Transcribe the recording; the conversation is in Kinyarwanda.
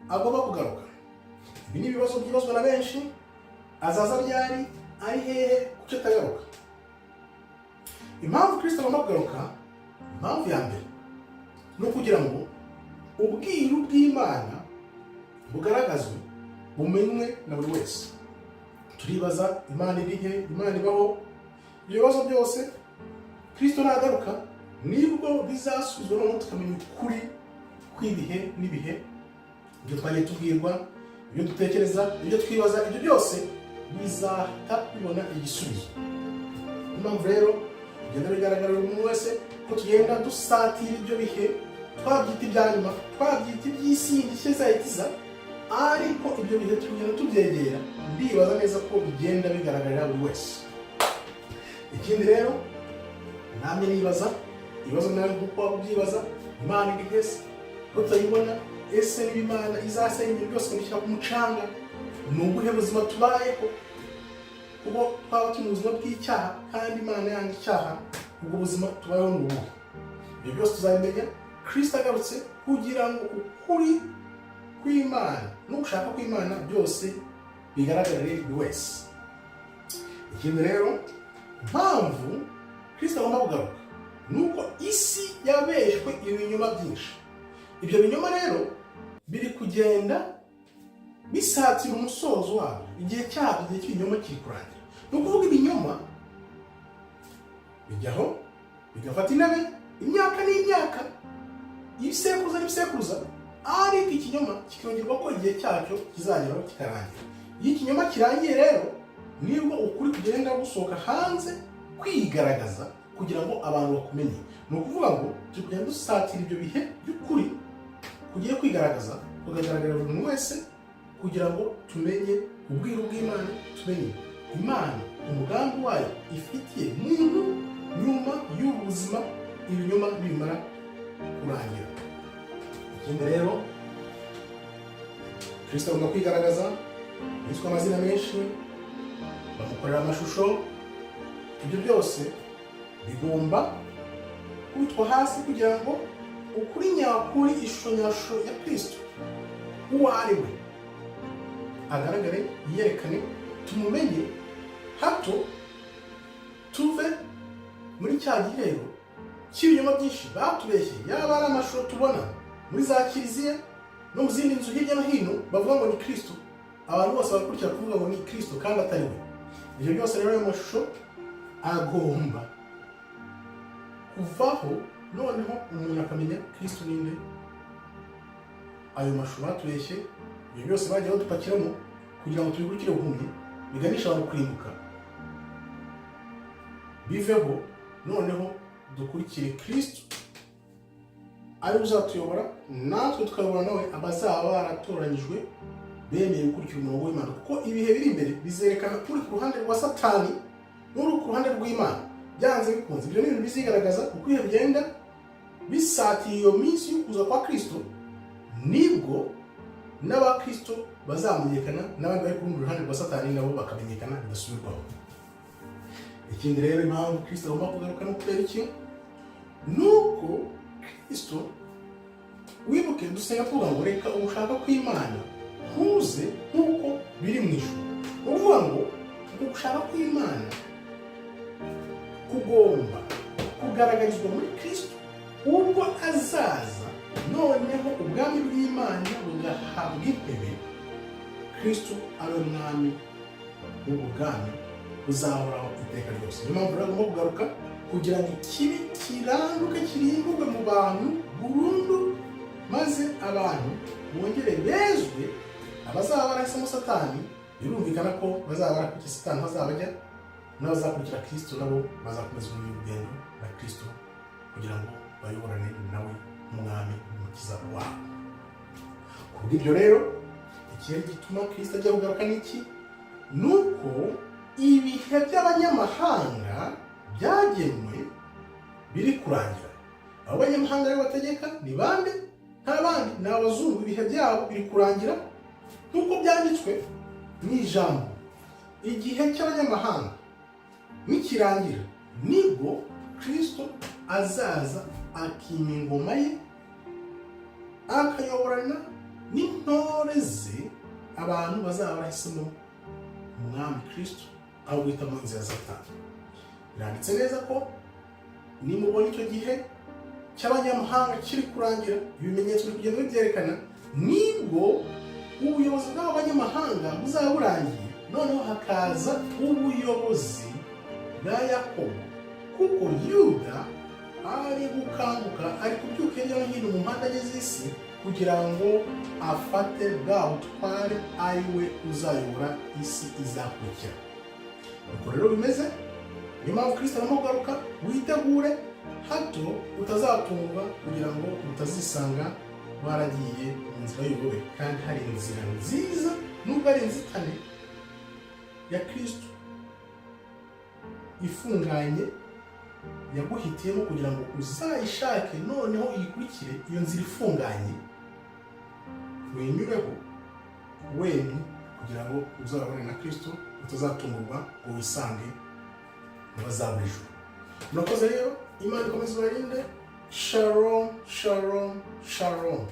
agomba kugaruka. Ibi ni ibibazo byibazwa na benshi. Azaza ryari? Ari hehe? Kuki atagaruka? Impamvu Kristo agomba kugaruka, impamvu ya mbere ni ukugira ngo ubwiru bw'Imana bugaragazwe, bumenywe na buri wese. Turibaza Imana irihe? Imana ibaho? Ibyo bibazo byose Kristo nagaruka nibwo bizasubizwa, noneho tukamenya ukuri kw'ibihe n'ibihe. Ibyo twagiye tubwirwa, ibyo dutekereza, ibyo twibaza, ibyo byose bizahita bibona igisubizo. Impamvu rero bigenda bigaragarira umuntu wese ko tugenda dusatira ibyo bihe, twabyita ibya nyuma, twabyita iby'isi yindi izahitiza, ariko ibyo bihe tugenda tubyegera, ndibaza neza ko bigenda bigaragarira buri wese. Ikindi rero namwe nibaza ibibazo nawe kuko wabyibaza, Imana iri hese ko tutayibona, ese niba Imana izasenya ibintu byose ikabishyira ku mucanga, ni ubuhe buzima tubayeho? Kuko twaba turi mu buzima bw'icyaha kandi Imana yanga icyaha, ubwo buzima tubayeho ni ubuhe? Ibyo byose tuzabimenya Kristo agarutse, kugira ngo ukuri kw'Imana no gushaka kw'Imana byose bigaragarire buri wese. Ikindi rero impamvu Kristo agomba kugaruka nuko isi yabeshwe ibinyoma byinshi. Ibyo binyoma rero biri kugenda bisatira umusozo wabo, igihe cyabyo, igihe cy'ibinyoma kiri kurangira. Ni ukuvuga ibinyoma bijyaho bigafata intebe imyaka n'imyaka, ibisekuruza n'ibisekuruza, ariko ikinyoma kikongerwa ko igihe cyacyo kizageraho kikarangira. Iyo ikinyoma kirangiye rero nibwo ukuri kugenda gusohoka hanze kwigaragaza, kugira ngo abantu bakumenye. Ni ukuvuga ngo turi kugenda dusatira ibyo bihe by'ukuri kugiye kwigaragaza, kugaragarira buri muntu wese, kugira ngo tumenye ubwiru bw'Imana, tumenye Imana umugambi wayo ifitiye muntu nyuma y'ubuzima ibinyoma bimara kurangira. Ikindi rero Kristo agomba kwigaragaza, yitwa amazina menshi, bamukorera amashusho. Ibyo byose bigomba kwitwa hasi kugira ngo ukuri nyakuri, ishusho nyashusho ya Kristo uwo ari we agaragare, yerekane, tumumenye, hato tuve muri cya gihero cy'ibinyoma byinshi batubeshye. Yaba ari amashusho tubona muri za kiliziya no mu zindi nzu hirya no hino bavuga ngo ni Kristo, abantu bose bakurikira kuvuga ngo ni Kristo kandi atari we. Ibyo byose rero ayo mashusho agomba kuvaho, noneho umuntu akamenya Kristo ninde. Ayo mashusho batubeshye, ibyo byose bagiye badupakiramo kugira ngo tubikurikire buhumye, biganisha abantu kurimbuka, biveho, noneho dukurikire Kristo ari uzatuyobora, natwe tukayobora nawe abazaba baratoranyijwe bemeye gukurikira umurongo w'Imana. Kuko ibihe biri imbere bizerekana uri ku ruhande rwa Satani n'uri ku ruhande rw'Imana, byanze bikunze. Ibyo ni ibintu bizigaragaza uko ibihe bigenda bisatiye iyo minsi y'ukuza kwa Kristo, nibwo n'abakristo bazamenyekana, n'abandi bari ku ruhande rwa Satani nabo bakamenyekana bidasubirwaho. Ikindi rero impamvu Kristo agomba kugaruka no kubera iki? Nuko Kristo, wibuke dusenga tuvuga ngo reka ugushaka kw'Imana kuze nk'uko biri mu ijuru. Uvuga ngo ugushaka kw'Imana kugomba kugaragarizwa muri Kristo ubwo azaza, noneho ubwami bw'Imana bugahabwa intebe. Kristo ari umwami w'ubwami buzahoraho iteka ryose. Niyo mpamvu rero agomba kugaruka kugira ngo ikibi kiranduke, kirimburwe mu bantu burundu, maze abantu bongere bezwe. Abazaba barahisemo Satani birumvikana ko bazaba barakurikira Satani bazabajya, n'abazakurikira Kristo nabo bazakomeza urugendo na Kristo kugira ngo bayoborane nawe umwami n'umukiza wabo. Kubw'ibyo rero ikintu gituma Kristo ajya kugaruka n'iki? Nuko ibihe by'abanyamahanga byagenwe biri kurangira. Abo banyamahanga rero bategeka ni bande? Nta bandi, ni abazungu. Ibihe byabo biri kurangira nk'uko byanditswe mu ijambo. Igihe cy'abanyamahanga nikirangira, nibwo Kristo azaza akima ingoma ye, akayoborana n'intore ze abantu bazaba barahisemo umwami Kristo aho guhitamo inzira za Satani. Biranditse neza ko nimubona icyo gihe cy'abanyamahanga kiri kurangira, ibimenyetso biri kugenda bibyerekana, nibwo ubuyobozi bw'abanyamahanga buzaba burangiye, noneho hakaza ubuyobozi bwa Yakobo, kuko Yuda ari gukanguka, ari kubyuka hirya no hino mu mpande enye z'isi kugira ngo afate bwa butware ari we uzayobora isi izakurikira. Uko rero bimeze, niyo mpamvu Kristo arimo kugaruka, witegure hato utazatungwa kugira ngo utazisanga waragiye mu nzira y'ubuyobe, kandi hari inzira nziza nubwo ari inzitane ya Kristo ifunganye yaguhitiyemo kugira ngo uzayishake noneho uyikurikire. Iyo nzira ifunganye winyureho wemye kugira ngo uzabone na Kristo, utazatungurwa ngo wisange mu bazabura ijuru. Murakoze rero, Imana ikomeze ibarinde. Shalom, shalom, shalom.